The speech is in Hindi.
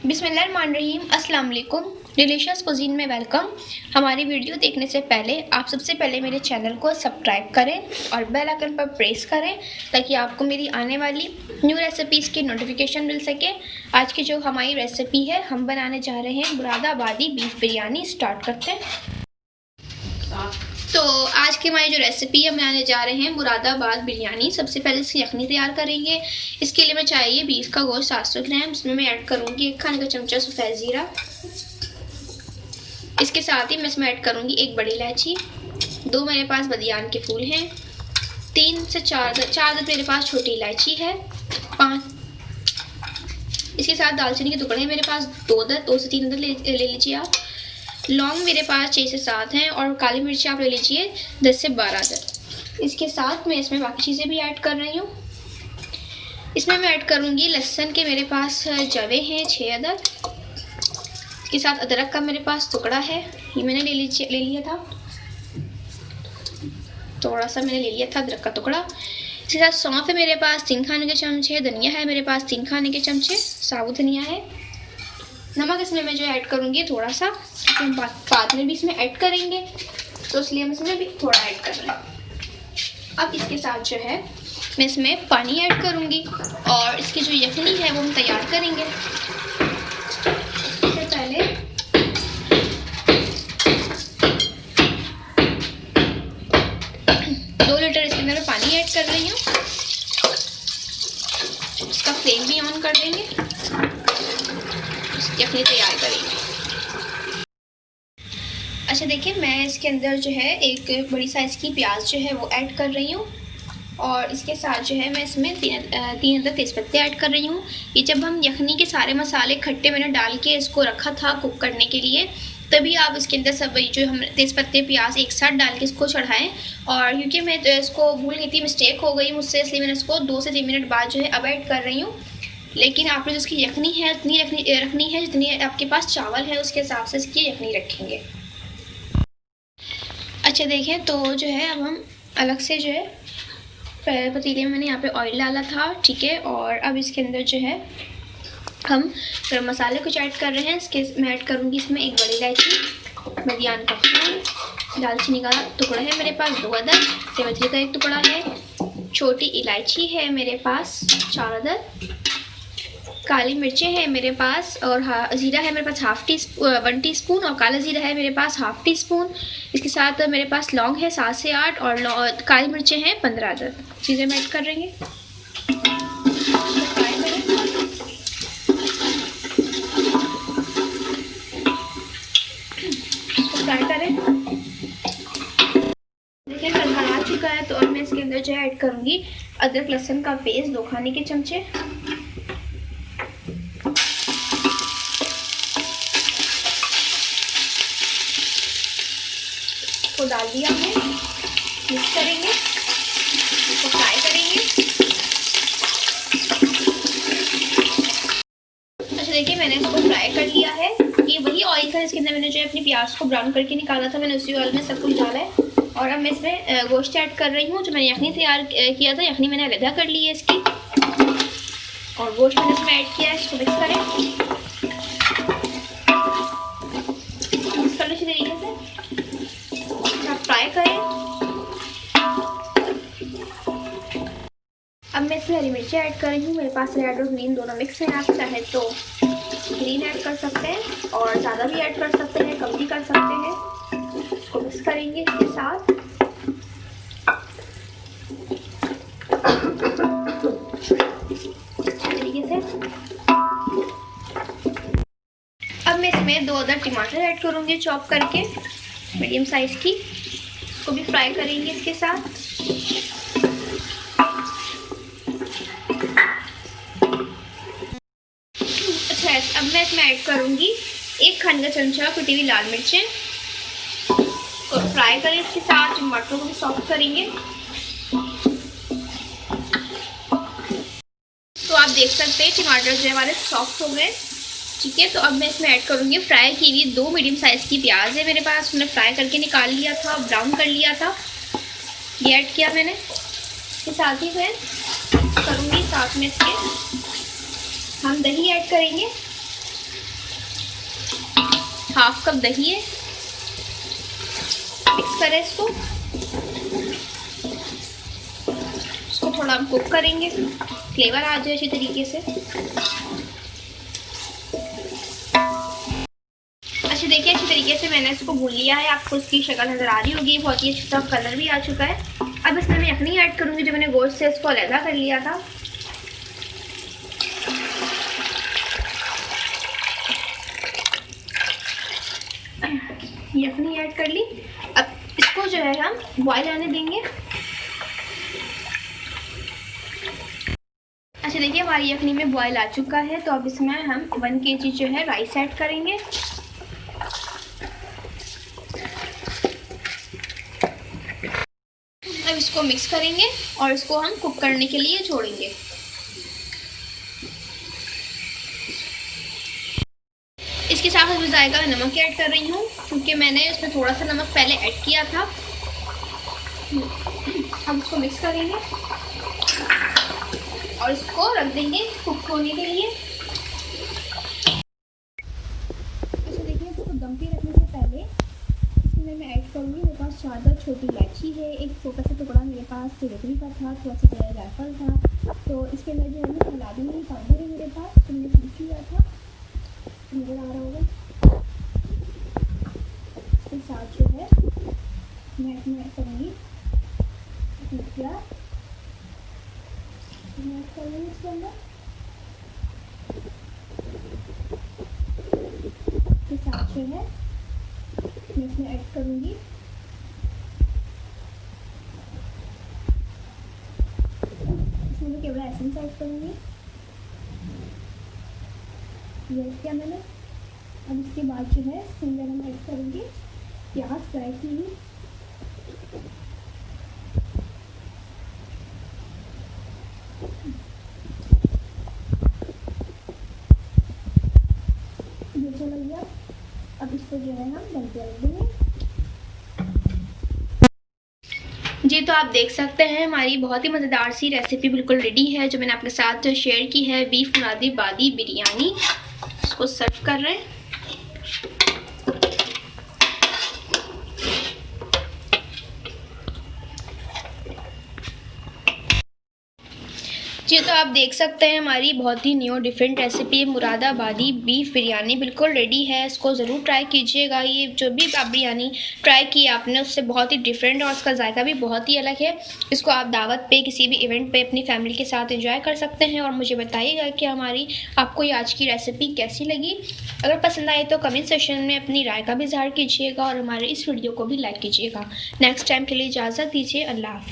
बिस्मिल्लाहिर्रहमानिर्रहीम, अस्सलाम वालेकुम। डिलीशियस कुजीन में वेलकम। हमारी वीडियो देखने से पहले आप सबसे पहले मेरे चैनल को सब्सक्राइब करें और बेल आइकन पर प्रेस करें ताकि आपको मेरी आने वाली न्यू रेसिपीज़ की नोटिफिकेशन मिल सके। आज की जो हमारी रेसिपी है, हम बनाने जा रहे हैं मुरादाबादी बीफ बिरयानी। स्टार्ट करते हैं। तो आज की हमारी जो रेसिपी है, बनाने जा रहे हैं मुरादाबाद बिरयानी। सबसे पहले इसकी यखनी तैयार करेंगे। इसके लिए मैं चाहिए बीफ का गोश्त 700 ग्राम। इसमें मैं ऐड करूँगी 1 खाने का चमचा सफ़ेद ज़ीरा। इसके साथ ही मैं इसमें ऐड करूँगी 1 बड़ी इलायची, 2 मेरे पास बदियान के फूल हैं, 3 से 4 मेरे पास छोटी इलायची है, 5। इसके साथ दालचीनी के टुकड़े मेरे पास 2 से 3 ले लीजिए आप। लौंग मेरे पास 6 से 7 हैं और काली मिर्ची आप ले लीजिए 10 से 12 अदद। इसके साथ मैं इसमें बाकी चीज़ें भी ऐड कर रही हूँ। इसमें मैं ऐड करूँगी लहसुन के मेरे पास जवे हैं 6 अदद। इसके साथ अदरक का मेरे पास टुकड़ा है, ये मैंने ले लिया था, थोड़ा सा मैंने ले लिया था अदरक का टुकड़ा। इसके साथ सौंफ है मेरे पास 3 खाने के चमचे, धनिया है मेरे पास 3 खाने के चमचे, साबुत धनिया है। नमक इसमें मैं जो ऐड करूँगी थोड़ा सा, क्योंकि हम बाद में भी इसमें ऐड करेंगे, तो इसलिए हम इसमें भी थोड़ा ऐड कर रहे हैं। अब इसके साथ जो है मैं इसमें पानी ऐड करूँगी और इसकी जो यखनी है वो हम तैयार करेंगे। इससे पहले 2 लीटर इसके अंदर मैं पानी ऐड कर रही हूँ। इसका फ्लेम भी ऑन कर देंगे, यखनी तैयार करेंगे। अच्छा देखिए, मैं इसके अंदर जो है 1 बड़ी साइज़ की प्याज जो है वो ऐड कर रही हूँ और इसके साथ जो है मैं इसमें 3 अदद तेज़पत्ते ऐड कर रही हूँ। ये जब हम यखनी के सारे मसाले खट्टे मैंने डाल के इसको रखा था कुक करने के लिए, तभी आप इसके अंदर सब जो हम तेज़पत्ते प्याज एक साथ डाल के इसको चढ़ाएँ। और क्योंकि मैं इसको भूल गई थी, मिस्टेक हो गई मुझसे, इसलिए मैंने इसको 2 से 3 मिनट बाद जो है अब ऐड कर रही हूँ। लेकिन आपने जिसकी यखनी है उतनी रखनी है जितनी आपके पास चावल है, उसके हिसाब से इसकी यखनी रखेंगे। अच्छा देखें, तो जो है अब हम अलग से जो है पतीले में मैंने यहाँ पे ऑयल डाला था, ठीक है। और अब इसके अंदर जो है हम गरम मसाले कुछ ऐड कर रहे हैं। इसके मैं ऐड करूँगी इसमें 1 बड़ी इलायची, बदियान का फूल, दालचीनी का टुकड़ा है मेरे पास 2 अदद, तेवथरी का 1 टुकड़ा है, छोटी इलायची है मेरे पास 4 अदद, काली मिर्चें हैं मेरे पास, और ज़ीरा है मेरे पास 1 टीस्पून, और काला ज़ीरा है मेरे पास 1/2 टीस्पून। इसके साथ मेरे पास लौंग है 7 से 8 और काली मिर्चें हैं 15 अदद। चीज़ें हम ऐड कर देंगे। फ्राई करें। देखिए कलर आ चुका है, तो अब मैं इसके अंदर जो है ऐड करूँगी अदरक लहसुन का पेस्ट 2 खाने के चमचे। को डाल दिया हमने, मिक्स करेंगे, इसको फ्राई करेंगे। अच्छा देखिए, मैंने इसको फ्राई कर लिया है। ये वही ऑयल था इसके अंदर मैंने जो है अपनी प्याज को ब्राउन करके निकाला था, मैंने उसी ऑयल में सब कुछ डाला है। और अब मैं इसमें गोश्त ऐड कर रही हूँ। जो मैंने यखनी तैयार किया था, यखनी मैंने अलग कर ली है इसकी, और गोश्त मैंने इसमें ऐड किया है। इसको मिक्स करें, मिक्स कर लो इसी तरीके से, फ्राई करें। अब मैं इसमें हरी मिर्ची ऐड कर रही हूँ। मेरे पास रेड और ग्रीन दोनों मिक्स हैं। आप चाहे तो ग्रीन ऐड कर सकते हैं और ज़्यादा भी ऐड कर सकते हैं, कम भी कर सकते हैं। इसको मिक्स करेंगे इसके साथ। तरीके से अब मैं इसमें 2 अदद टमाटर ऐड करूँगी चॉप करके, मीडियम साइज़ की। इसको भी फ्राई करेंगे इसके साथ। अच्छा, अब मैं इसमें ऐड करूँगी 1 खाने का चमचा कुटी हुई लाल मिर्चें। को फ्राई करें इसके साथ, टमाटरों को भी सॉफ्ट करेंगे। तो आप देख सकते हैं टमाटर जो है हमारे सॉफ्ट हो गए, ठीक है। तो अब मैं इसमें ऐड करूँगी फ्राई की हुई 2 मीडियम साइज़ की प्याज है मेरे पास, मैंने फ्राई करके निकाल लिया था, ब्राउन कर लिया था, ये ऐड किया मैंने। इसके साथ ही मैं करूँगी साथ में इसके हम दही ऐड करेंगे। हाफ कप दही है। मिक्स करें इसको थोड़ा हम कुक करेंगे, फ्लेवर आ जाए अच्छी तरीके से। अच्छा देखिए, अच्छी तरीके से मैंने इसको भून लिया है। आपको इसकी शक्ल नज़र आ रही होगी, बहुत ही अच्छा कलर भी आ चुका है। अब इसमें मैं यखनी ऐड करूँगी जो मैंने गोश्त से इसको अलग कर लिया था। यखनी ऐड कर ली। अब इसको जो है हम बॉयल आने देंगे। अच्छा देखिए, हमारी यखनी में बॉयल आ चुका है, तो अब इसमें हम 1 kg जो है राइस ऐड करेंगे। अब इसको मिक्स करेंगे और इसको हम कुक करने के लिए छोड़ेंगे। इसके साथ मैं जायका में नमक ऐड कर रही हूँ, क्योंकि मैंने इसमें थोड़ा सा नमक पहले ऐड किया था। अब इसको मिक्स करेंगे और इसको रख देंगे कुक होने के लिए। अच्छा देखिए, इसको दम पे रखने से पहले इसमें मैं ऐड करूँगी, मेरे पास 4 छोटी इलायची है, एक छोटा सा टुकड़ा मेरे पास तिलकड़ी का था, थोड़ा सा जायफल था। तो इसके अंदर जो है ना इलायची पाउडर है मेरे पास, तो मैंने पीस लिया था, नज़र आ रहा होगा। इसके साथ जो है मैं इसमें ऐड करूँगी प्याज, मैं ऐड करूँगी इसके अंदर। इसके साथ जो है मैं इसमें ऐड करूँगी इसमें केवल एसेंस ऐड करूँगी, ये किया मैंने। अब इसके बाद जो है इसके अंदर हम ऐड करेंगे प्याज फ्राई की हुई। ये चला गया। अब इसको जो है हम दम पे रख देंगे। जी तो आप देख सकते हैं हमारी बहुत ही मज़ेदार सी रेसिपी बिल्कुल रेडी है, जो मैंने आपके साथ शेयर की है, बीफ मुरादाबादी बिरयानी। इसको सर्व कर रहे हैं। जी तो आप देख सकते हैं हमारी बहुत ही न्यू डिफरेंट रेसिपी मुरादाबादी बीफ बिरयानी बिल्कुल रेडी है। इसको ज़रूर ट्राई कीजिएगा। ये जो भी आप बिरयानी ट्राई की आपने उससे बहुत ही डिफरेंट और उसका जायका भी बहुत ही अलग है। इसको आप दावत पे किसी भी इवेंट पे अपनी फैमिली के साथ एंजॉय कर सकते हैं। और मुझे बताइएगा कि हमारी आपको ये आज की रेसिपी कैसी लगी। अगर पसंद आए तो कमेंट सेक्शन में अपनी राय का भी इज़हार कीजिएगा और हमारे इस वीडियो को भी लाइक कीजिएगा। नेक्स्ट टाइम के लिए इजाज़त दीजिए। अल्लाह हाफ़िज़।